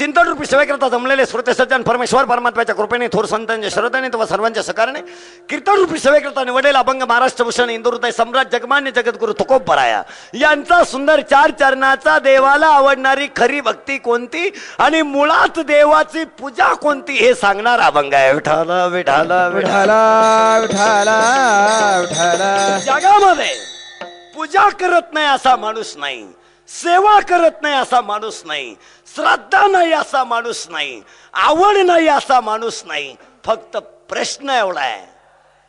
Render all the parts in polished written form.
चिंतन रूपी सेवेकरता जमलेले श्रोते सज्जन परमेश्वर परमात्म्याच्या कृपेने थोर संतांच्या श्रद्धेने व सर्वांच्या सकारणे कीर्तन रूपी सेवेकरता निवडलेला अभंग महाराष्ट्रभूषण इंदुहृदय सम्राट जगमान्य जगद्गुरु तुकोबराया यांचा सुंदर चार चरणाचा देवाला आवडणारी खरी भक्ती कोणती आणि मुळात देवाची पूजा कोणती हे सांगणार अभंग आहे. विठाल विठाल विठाला विठाला विठाला. जगामध्ये पूजा करत नाही असा माणूस नाही, सेवा करत नाही असा माणूस नाही, श्रद्धा नाही असा माणूस नाही, आवड नाही असा माणूस नाही. फक्त प्रश्न एवढा आहे,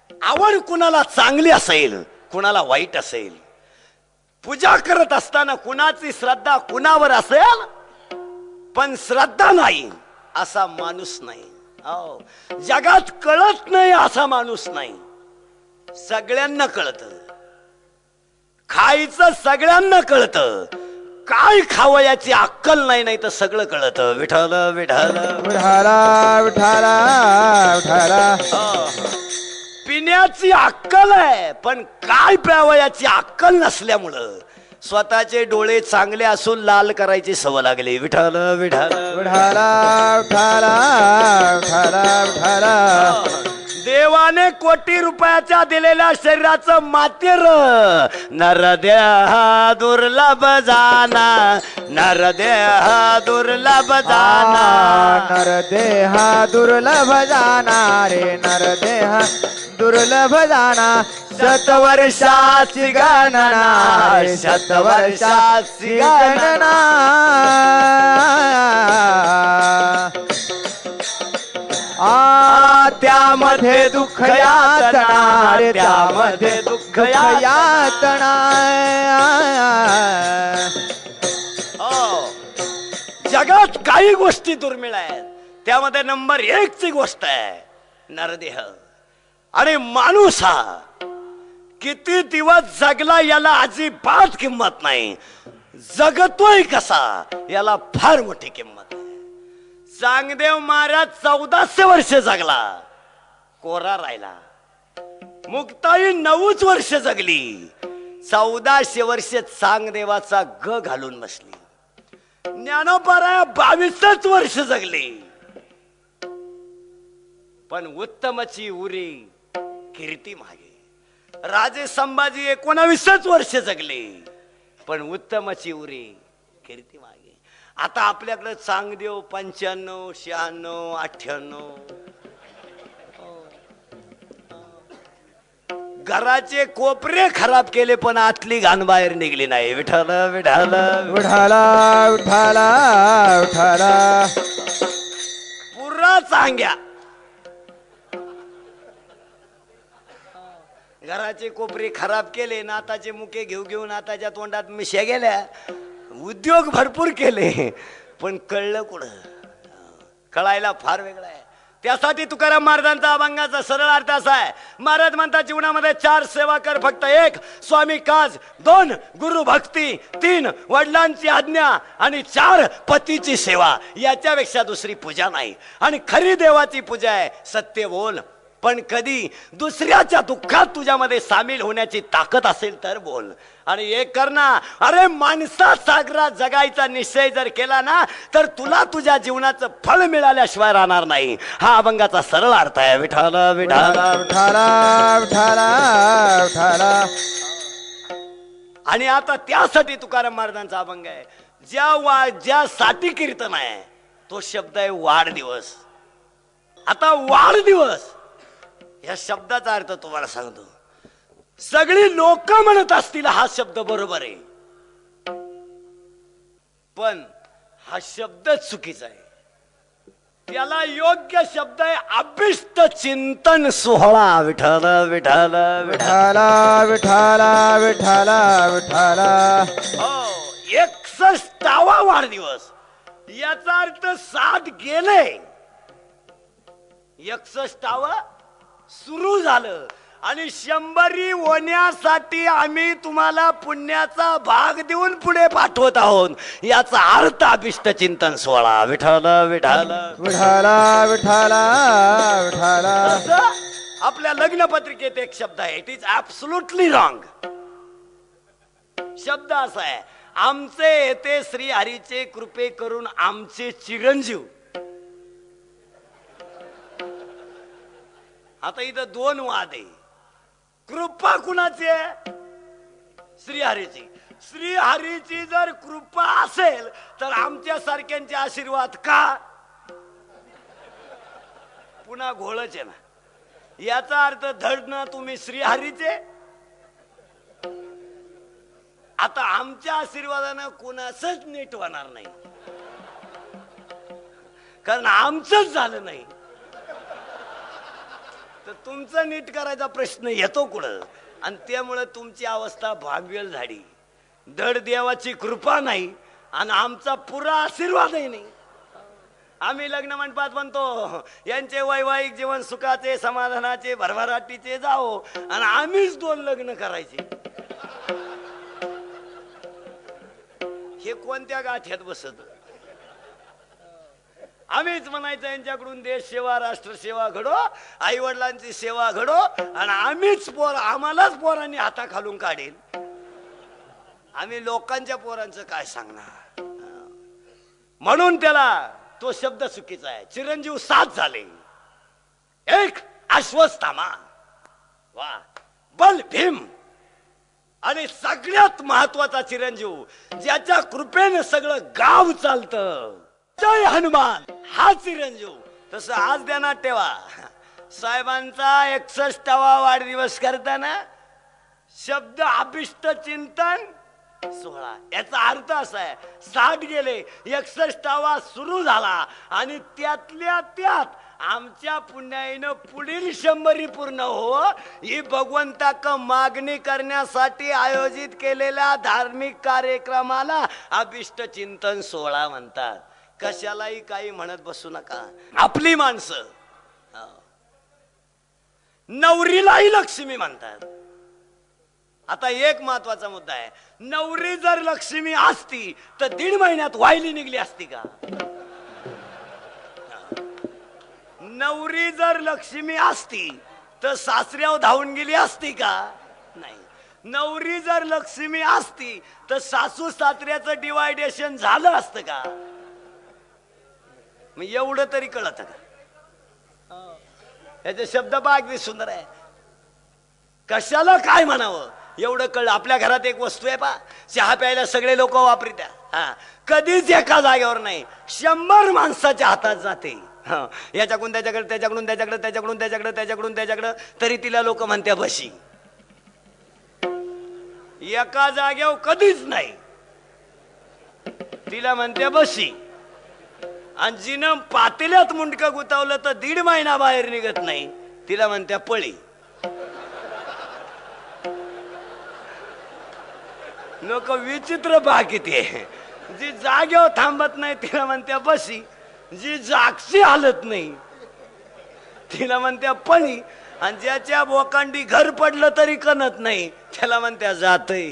आवड कुणाला चांगली असेल कुणाला वाईट असेल. पूजा करत असताना कुणाची श्रद्धा कुणावर असेल पण श्रद्धा नाही असा माणूस नाही. जगात कळत नाही असा माणूस नाही. सगळ्यांना कळत, खायचं सगळ्यांना कळतं, काय खावं याची अक्कल नाही, नाही तर सगळं कळतं. विठाल विठाल विठाला विठाला विठाला. पिण्याची अक्कल आहे पण काय प्यावं याची अक्कल नसल्यामुळं स्वतःचे डोळे चांगले असून लाल करायची सवय लागली. विठाल विठाल विठाला विठाला विठाला विठाला. देवाने कोटी रुपयाच्या दिलेल्या शरीराचं मातेर नरदेह दुर्लभ जाना, नरदेह दुर्लभ जाना, नरदेह दुर्लभ जाना रे नरदेह दुर्लभ जाना. शतवर्षाची गणना शतवर्षाची गणना. त्यामध्ये दुःख यातना रे त्यामध्ये दुःख यातना. जगात काही गोष्टी दुर्मिळ आहेत, त्यामध्ये नंबर 1 ची गोष्ट आहे नरदेह. आणि माणूस हा किती दिवस जगला याला अजिबात किंमत नाही, जगतोय कसा याला फार मोठी किंमत आहे. चांगदेव महाराज 1400 वर्ष जगला, कोरा राहिला. मुक्ताई 9 वर्ष जगली, 1400 वर्ष चांगदेवाचा ग घालून बसली. ज्ञानोबाराया 22 वर्ष जगली, पण उत्तमची उरी कीर्ती मागे. राजे संभाजी 19 वर्ष जगले, पण उत्तमची उरी कीर्ती मागे. आता आपल्याकडे चांगदेव 95, 96, 98. घराचे कोपरे खराब केले पण आतली घाण बाहेर निघली नाही. विठाल विठाल विठाला विठाला विठाला. पुरा चांग्या घराचे कोपरे खराब केले, नाताचे मुके घेऊ घेऊन नाताच्या तोंडात मिश्या गेल्या, उद्योग भरपूर केले, पण कळलं कुठं? कळायला फार वेगळं आहे. त्यासाठी तुकाराम महाराजांचा अभंगाचा सरळ अर्थ असा आहे. महाराज म्हणतात जीवनामध्ये 4 सेवा कर फक्त. 1 स्वामी काज, 2 गुरु भक्ती, 3 वडिलांची आज्ञा आणि 4 पतीची सेवा. याच्यापेक्षा दुसरी पूजा नाही. आणि खरी देवाची पूजा आहे सत्य बोल, पण कधी दुसऱ्याच्या दुःखात तुझ्यामध्ये सामील होण्याची ताकद असेल तर बोल. आणि एक कर ना. अरे माणसा सागरात जगायचा निश्चय जर केला ना तर तुला तुझ्या जीवनाचं फळ मिळाल्याशिवाय राहणार नाही. हा अभंगाचा सरळ अर्थ आहे. विठाल विठाल विठाला विठाला विठाला. आणि आता त्यासाठी तुकाराम महाराजांचा अभंग आहे. ज्यासाठी कीर्तन आहे तो शब्द आहे वाढदिवस. आता वाढदिवस या शब्दाचा अर्थ तुम्हाला सांगतो. सगळी लोक म्हणत असतील हा शब्द बरोबर आहे, पण हा शब्द चुकीचा आहे. त्याला योग्य शब्द आहे अभिष्ट चिंतन सोहळा. विठाल विठाल विठाला विठाला विठाला विठाला. 61वा वाढदिवस याचा अर्थ 7 गेले, 61वा सुरू झालं. आणि 100 होण्यासाठी आम्ही तुम्हाला पुण्याचा भाग देऊन पुढे पाठवत आहोत. याचा अर्थ अभिष्ट चिंतन सोहळा. विठाल विठाल विठाला विठाला विठाला. आपल्या लग्न पत्रिकेत एक शब्द आहे, इट इज ऍब्सोल्युटली रॉंग. शब्द असा आहे आमचे ते श्री हरीचे कृपे करून आमचे चिरंजीव. आता इथं दोन वाद आहे. कृपा कुणाची आहे? श्रीहरीची. श्रीहरीची जर कृपा असेल तर आमच्या सारख्यांचे आशीर्वाद का? पुन्हा घोळच आहे ना. याचा अर्थ धड ना तुम्ही श्रीहरीचे. आता आमच्या आशीर्वादानं कोणाचंच नीट होणार नाही, कारण आमचंच झालं नाही तर तुमचं नीट करायचा प्रश्न येतो कुठं? आणि त्यामुळे तुमची अवस्था भागवेल झाली. धड देवाची कृपा नाही आणि आमचा पुरा आशीर्वादही नाही. आम्ही लग्न मंडपात म्हणतो यांचे वैवाहिक जीवन सुखाचे समाधानाचे भरभराटीचे जाओ, आणि आम्हीच 2 लग्न करायचे. हे कोणत्या गाठ्यात बसत? आम्हीच म्हणायचं यांच्याकडून देश सेवा राष्ट्र सेवा घडो, आई वडिलांची सेवा घडो, आणि आम्हीच आम्हालाच पोरांनी हाता खालून काढेल. आम्ही लोकांच्या पोरांचं काय सांगणार? म्हणून त्याला तो शब्द चुकीचा आहे. चिरंजीव 7 झाले. 1 अश्वत्थामा, वा बल भीम, आणि सगळ्यात महत्वाचा चिरंजीव ज्याच्या कृपेने सगळं गाव चालतं, जय हनुमान, हा चिरंजीव. तसं आज ध्यानात ठेवा, साहेबांचा 61वा वाढदिवस करताना शब्द अभिष्ट चिंतन 16, याचा अर्थ असा आहे 60 गेले, 61वा सुरू झाला, आणि त्यातल्या त्यात आमच्या पुण्याईनं पुढील 100 पूर्ण हो ही भगवंताक मागणी करण्यासाठी आयोजित केलेल्या धार्मिक कार्यक्रमाला अभिष्ट चिंतन 16 म्हणतात. कशालाही काही म्हणत बसू नका. आपली माणसं नवरीलाही लक्ष्मी म्हणतात. आता एक महत्वाचा मुद्दा आहे, नवरी जर लक्ष्मी असती तर 1.5 महिन्यात वाहिली निघली असती का? नवरी जर लक्ष्मी असती तर सासऱ्यावर धावून गेली असती का? नाही. नवरी जर लक्ष्मी असती तर सासू सासऱ्याचं डिवायडेशन झालं असतं का? मग एवढं तरी कळत का? याचे शब्द अगदी सुंदर आहे. कशाला काय म्हणावं एवढं कळलं. आपल्या घरात एक वस्तू आहे पा, चहा प्यायला सगळे लोक वापरत्या. हा, कधीच एका जागेवर नाही, 100 माणसाच्या हातात जाते. याच्याकडून त्याच्याकडे, त्याच्याकडून त्याच्याकडे, त्याच्याकडून त्याच्याकडे, त्याच्याकडून त्याच्याकडे, तरी तिला लोक म्हणत्या बशी. एका जागेवर कधीच नाही, तिला म्हणत्या बशी. आणि जिनं पातेल्यात मुंडकं गुतावलं तर 1.5 महिना बाहेर निघत नाही, तिला म्हणत्या पळी. लोक विचित्र बाकीत आहे. जी जागेवर थांबत नाही तिला म्हणत्या बशी, जी जागची हालत नाही तिला म्हणत्या पळी, आणि ज्याच्या बोकांडी घर पडलं तरी कणत नाही त्याला म्हणत्या जातय.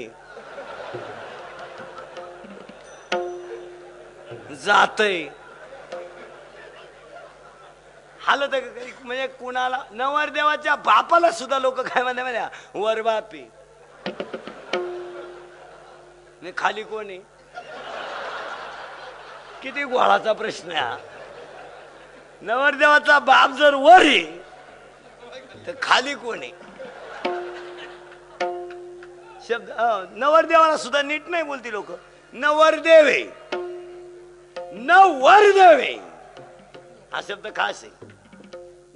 जातय हालत म्हणजे कुणाला, नवरदेवाच्या बापाला सुद्धा लोक काय म्हणते माहिती आहे? वर बापी. खाली कोणी? किती गोळाचा प्रश्न आहे. नवरदेवाचा बाप जर वर आहे तर खाली कोणी? शब्द नवरदेवाला सुद्धा नीट नाही बोलती लोक. नवरदेवे, नवरदेवे हा शब्द खास आहे.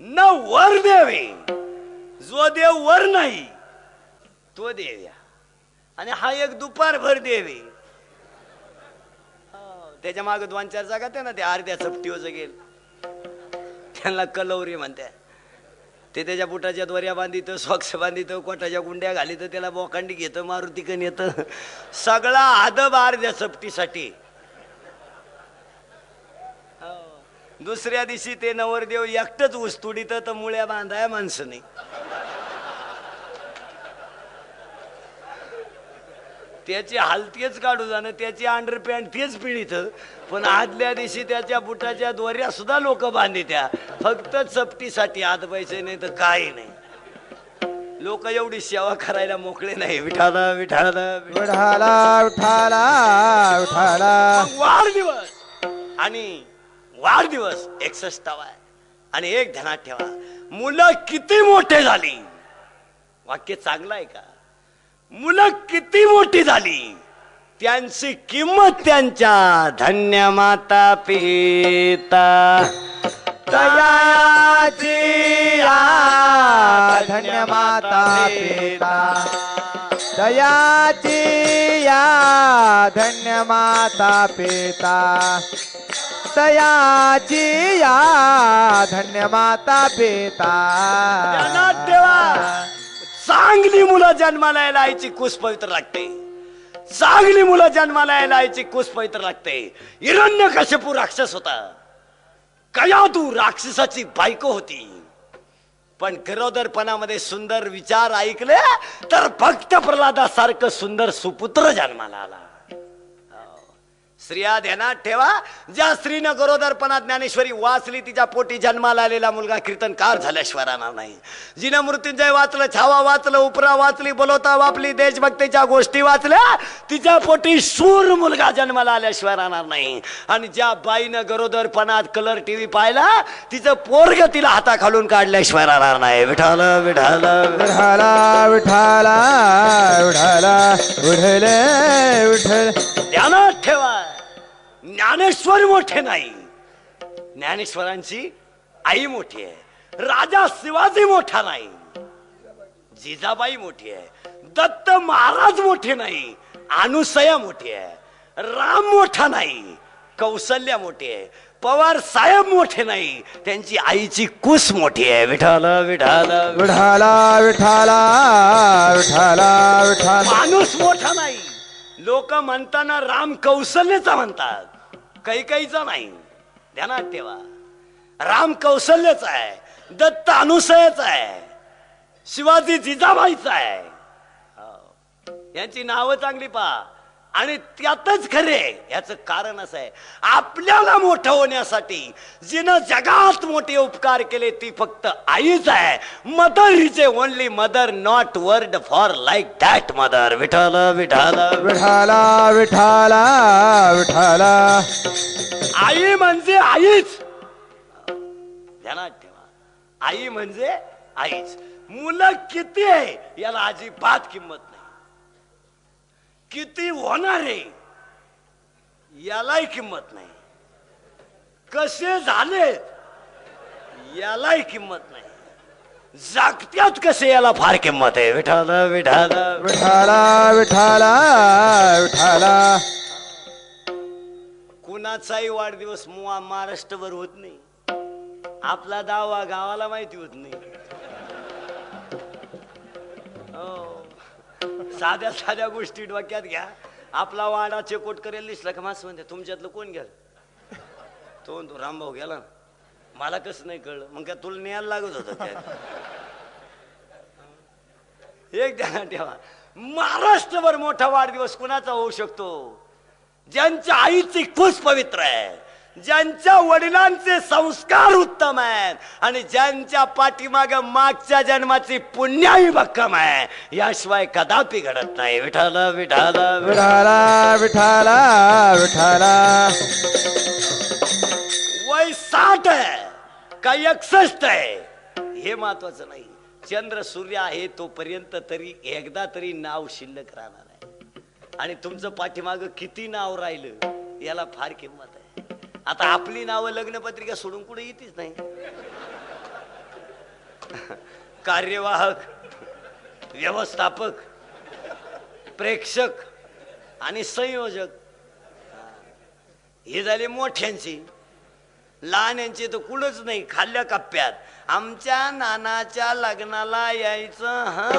नवरदेवे, जो देव वर नाही तो देव, आणि हा एक दुपारभर देवे. त्याच्या मागे 2-4 जागा त्या ना, ते अर्ध्या चपटीवर गेल त्यांना कलवरी म्हणते. ते त्याच्या बुटाच्या दोऱ्या बांधित, सॉक्स बांधित, कोटाच्या गुंड्या घालीत, त्याला बोकांडी घेत, मारुतीकन येत, सगळा आदब अर्ध्या चपटीसाठी. दुसऱ्या दिवशी ते नवरदेव एकटच ऊसतोडीत तर मुळ्या बांधाय माणसं नाही. त्याची हालतीच काढू जाणं, त्याची अंडरपॅन्ट तेच पिळीत, पण आदल्या दिवशी त्याच्या बुटाच्या दोऱ्या सुद्धा लोक बांधित्या, फक्त चपटीसाठी. आत पैसे नाही तर काही नाही. लोक एवढी सेवा करायला मोकळे नाही. विठाला विठाला विठाला विठाला विठाला. वाढदिवस आणि वाढदिवस 61वा आहे. आणि एक ध्यानात ठेवा, मुलं किती मोठे झाली, वाक्य चांगलं आहे का, मुलं किती मोठी झाली त्यांची किंमत त्यांच्या धन्य माता पिता दयाची या धन्य माता पिता. दयाची या धन्य माता पिता. दयाची या धन्य माता पिता. ध्यानात ठेवा, चांगली मुलं जन्माला यायची कुस पवित्र लागते. चांगली मुलं जन्माला यायची कुस पवित्र लागते. हिरण्यकश्यपू राक्षस होता, कयाधू राक्षसाची बायको होती, पण गरोदरपणामध्ये सुंदर विचार ऐकले तर भक्त प्रल्हादासारखं सुंदर सुपुत्र जन्माला आला. स्त्रिया ध्यानात ठेवा, ज्या स्त्रीनं गरोदरपणात ज्ञानेश्वरी वाचली तिच्या पोटी जन्माला आलेला मुलगा कीर्तनकार झाल्याशिवाय राहणार नाही. जिनं मृत्युंजय वाचलं, छावा वाचलं, उपरा वाचली, बोलवता वापली, देशभक्तीच्या गोष्टी वाचल्या, तिच्या पोटी शूर मुलगा जन्माला आल्याशिवाय राहणार नाही. आणि ज्या बाईनं गरोदरपणात कलर टीव्ही पाहिला तिचं पोरग तिला हाताखालून काढल्याशिवाय राहणार नाही. विठाल विठाल विठाला विठाला विठाला विठ्ठल विठ्ठल. ध्यानात ठेवा, ज्ञानेश्वर मोठे नाही, ज्ञानेश्वरांची आई मोठी आहे. राजा शिवाजी मोठा नाही, जिजाबाई मोठी आहे. दत्त महाराज मोठे नाही, अनुसया मोठी आहे. राम मोठा नाही, कौशल्या मोठी आहे. पवार साहेब मोठे नाही, त्यांची आईची कुस मोठी आहे. विठाल विठाल विठाला विठाला विठाला विठाला. माणूस मोठा नाही, लोक म्हणताना राम कौशल्याचा म्हणतात, कैकेयीचा नाही. ध्यानात ठेवा, राम कौशल्याचा आहे, दत्त अनुसयाचा आहे, शिवाजी जिजाबाईचा आहे. यांची नावं चांगली पहा. आणि त्यातच खरे याचं कारण असं आहे, आपल्याला मोठं होण्यासाठी जिनं जगात मोठे उपकार केले ती फक्त आईच आहे. Mother is a only mother, not word for like that mother. Vitthal Vitthal Vitthala Vitthala Vitthala. आई म्हणजे आईच. ध्यानात ठेवा, आई म्हणजे आईच. मुलं किती आहे याला अजिबात किंमत नाही. किती होणार आहे यालाही किंमत नाही. कसे झाले यालाही किंमत नाही. जागत्यात कसे याला फार किंमत आहे. विठाल विठाल विठाला विठाला विठाला. कुणाचाही वाढदिवस महाराष्ट्रभर होत नाही, आपला दावा गावाला माहिती होत नाही. साध्या साध्या गोष्टी डोक्यात घ्या. आपला वाडा चेकोट करेल दिसला का मास म्हणते तुमच्यातलं कोण गेल, तो रामभाऊ गेला ना, मला कसं नाही कळलं. मग काय तुला न्यायला लागत होतं काय. एक ध्यानात ठेवा, महाराष्ट्रभर मोठा वाढदिवस कुणाचा होऊ शकतो, ज्यांच्या आईची खुश पवित्र आहे, ज्यांच्या वडिलांचे संस्कार उत्तम आहेत आणि ज्यांच्या पाठीमाग मागच्या जन्माची पुण्याही भक्कम आहे. याशिवाय कदापि घडत नाही. विठाल विठाल विठाला विठाला विठाला. वय 60 आहे का 61 आहे हे महत्वाचं नाही. चंद्र सूर्य आहे तोपर्यंत तरी एकदा तरी नाव शिल्लक राहणार आहे. आणि तुमचं पाठीमाग किती नाव राहिलं याला फार किंमत आहे. आता आपली नावं लग्नपत्रिका सोडून कुठे येतेच नाही. कार्यवाहक, व्यवस्थापक, प्रेक्षक आणि संयोजक हे झाले मोठ्यांची. लहान्यांची तर कुठंच नाही, खाल्ल्या कप्प्यात. आमच्या नानाच्या लग्नाला यायचं. हा,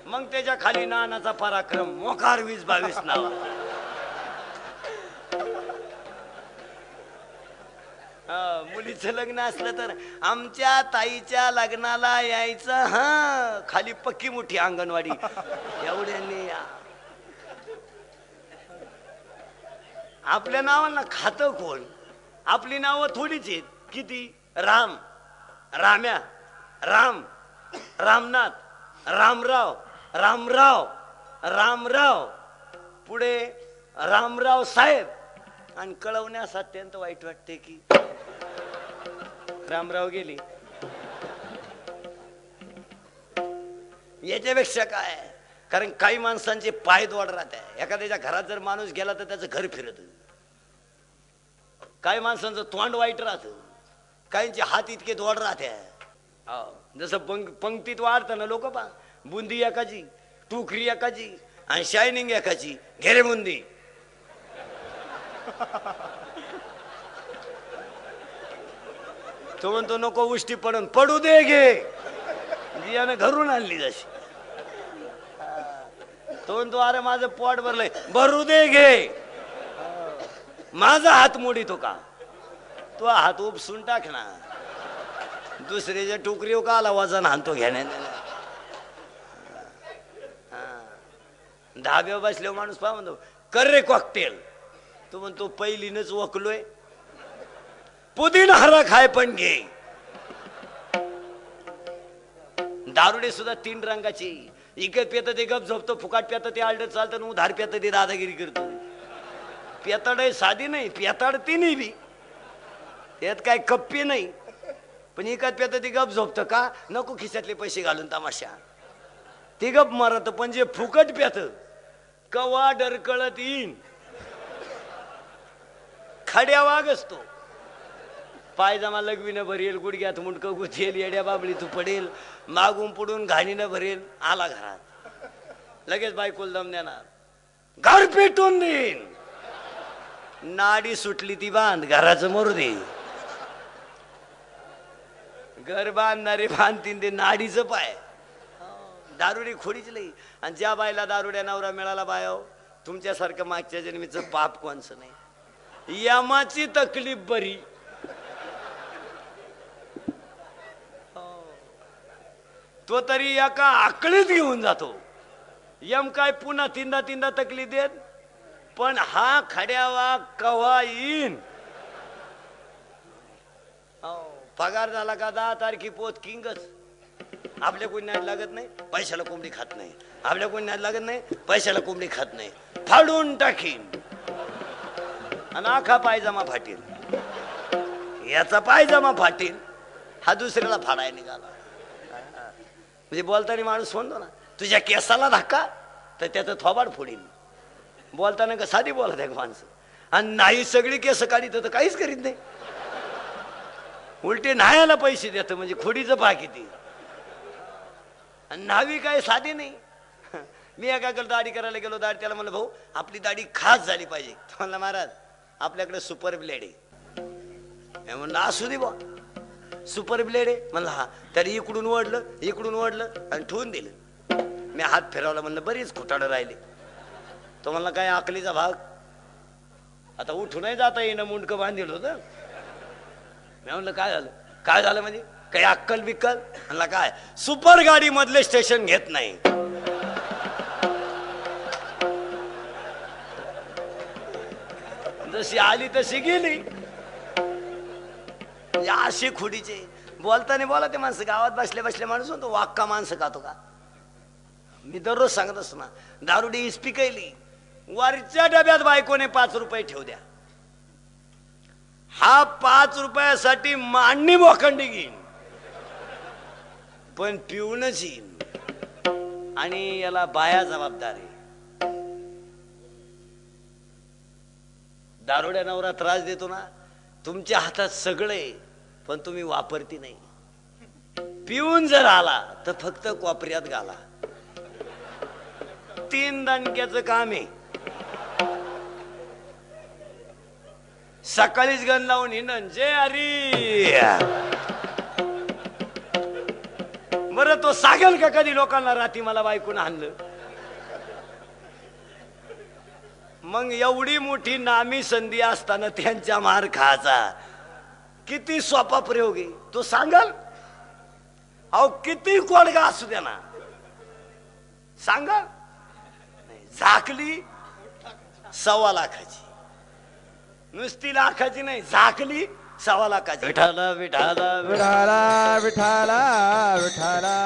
मग त्याच्या खाली नानाचा पराक्रम, मोकार 20-22 नाव. मुलीचं लग्न असलं तर आमच्या ताईच्या लग्नाला यायचं. हा, खाली पक्की मोठी अंगणवाडी. एवढ्यांनी आपल्या नावांना खातं कोण. आपली नावं थोडीच आहेत. किती? राम, राम्या, राम, रामनाथ, रामराव, रामराव, रामराव, पुढे रामराव साहेब. आणि कळवण्यास अत्यंत वाईट वाटते की रामराव गेली. याच्यापेक्षा काय, कारण काही माणसांचे पाय दोड राहत आहे. एखाद्याच्या घरात जर माणूस गेला तर त्याचं घर फिरत. काही माणसांचं तोंड वाईट राहत, काहींचे हात इतके दोड राहते. जसं पंक्तीत वाढतं ना लोक पा, बुंदी एकाची, टुकरी एकाची आणि शायनिंग एकाची, घेरे बुंदी. तो म्हणतो नको उष्टी पडून, पडू दे घे, जियानं घरून आणली जशी. तो म्हणतो अरे माझं पोट भरलंय, भरू दे घे. माझा हात मोडीतो का, तो हात उपसून टाक ना. दुसऱ्याच्या टोकरी का आला वजन हाणतो घेण्याने. धाब्यावर बसल्यावर माणूस पहा म्हणतो कर रे कॉकटेल. तो म्हणतो पहिलीनच वकलोय, पुदिना हरा खाय पण घे. दारुडे सुद्धा 3 रंगाची, इकत पेत ते गप झोपतो, फुकाट पेत ते आलड चालतं, उधार पेत ते दादागिरी करतो. पेताड साधी नाही, पेताड ती नाही बी, त्यात काय कप्पी नाही. पण इकत पेत ते गप झोपतं का, नको खिशातले पैसे घालून तमाशा. ते गप मारत, पण जे फुकट पेत कवा डरकळत येईन. खड्या वाघ असतो, पायजमा लगवीनं भरेल, गुडघ्यात मुंडकं गुथेल, येड्या बाबळी तू पडेल, मागून पुढून घाणीनं भरेल. आला घरात लगेच बायकोल दम देणार, घर पेटून देईन. नाडी सुटली ती बांध, घराचं मरू दे. घर बांधणारे बांधतीन ते नाडीचं पाय. दारुडी खोडीच लई. आणि ज्या बायला दारुड्या नवरा मिळाला बायो, तुमच्यासारखं मागच्या जन्मीचं पाप कोणचं नाही. यमाची तकलीफ बरी. तो तरी एका आकळीत घेऊन जातो. यम काय पुन्हा तीनदा तकलीफ देत, पण हा खड्यावा कवा येईन. पगार झाला का 10 तारखी पोत किंगच. आपल्या कोणी नाद लागत नाही, पैशाला कोंबडी खात नाही. आपल्या कोणी नाद लागत नाही, पैशाला कोंबडी खात नाही. फाडून टाकीन आणि आखा पायजमा फाटील. याचा पायजमा फाटील, हा दुसऱ्याला फाडायला निघाला. म्हणजे बोलताना माणूस म्हणतो ना, तुझ्या केसाला धक्का तर त्याचं थोबाड फोडील. बोलताना का साधी बोलत आहे माणसं. आणि नाही सगळी केस काढीत तर काहीच करीत नाही, उलटे न्हायाला पैसे देत. म्हणजे खोडीचं पाकी ती. आणि न्हावी काय साधी नाही. मी एकाकडे दाढी करायला गेलो, दाढी त्याला म्हणलं भाऊ आपली दाढी खास झाली पाहिजे. म्हणला महाराज आपल्याकडे सुपर ब्लेड आहे. म्हणलं असू दे बा, सुपर ब्लेड आहे. म्हणलं हा. तरी इकडून ओढलं आणि ठेवून दिलं. मी हात फिरवला, म्हणलं बरीच खुटाडं राहिले. तो म्हणला काय आकलीचा भाग, आता उठूनही जाता येईना, मुंडकं बांधील होतं. मी म्हणलं काय झालं म्हणजे काही अक्कल बिक्कल. म्हणला काय, सुपर गाडी मधले स्टेशन घेत नाही. जशी आली तशी गेली. अशी खुडीचे बोलताना बोला ते माणसं. गावात बसले माणूस म्हणतो वाक्का माणसं खातो का. मी दररोज सांगत असतो ना, दारुडी इस्पी कैली, वरच्या डब्यात बायकोने 5 रुपये ठेवू द्या. हा 5 रुपयासाठी मांडणी बोखंडी घेईन, पण पिऊनच येईन. आणि याला बाया जबाबदार आहे. दारुड्या नवरा त्रास देतो ना, तुमच्या हातात सगळे पण तुम्ही वापरती नाही. पिऊन जर आला तर फक्त कोपऱ्यात घाला. 3 दणक्याचं काम आहे. सकाळीच गण लावून हिंडन जय हरी. बरं तो सांगेल का कधी लोकांना रात्री मला बायकून आणलं. मग एवढी मोठी नामी संधी असताना त्यांच्या मार खायचा किती सोपा प्रयोग आहे तो सांगाल. अहो किती कोडगा असू द्या ना, सांगाल. झाकली 1.25 लाखाची, नुसती लाखाची नाही, झाकली सव्वा लाखाची विठाला विठाला विठाला विठाला विठाला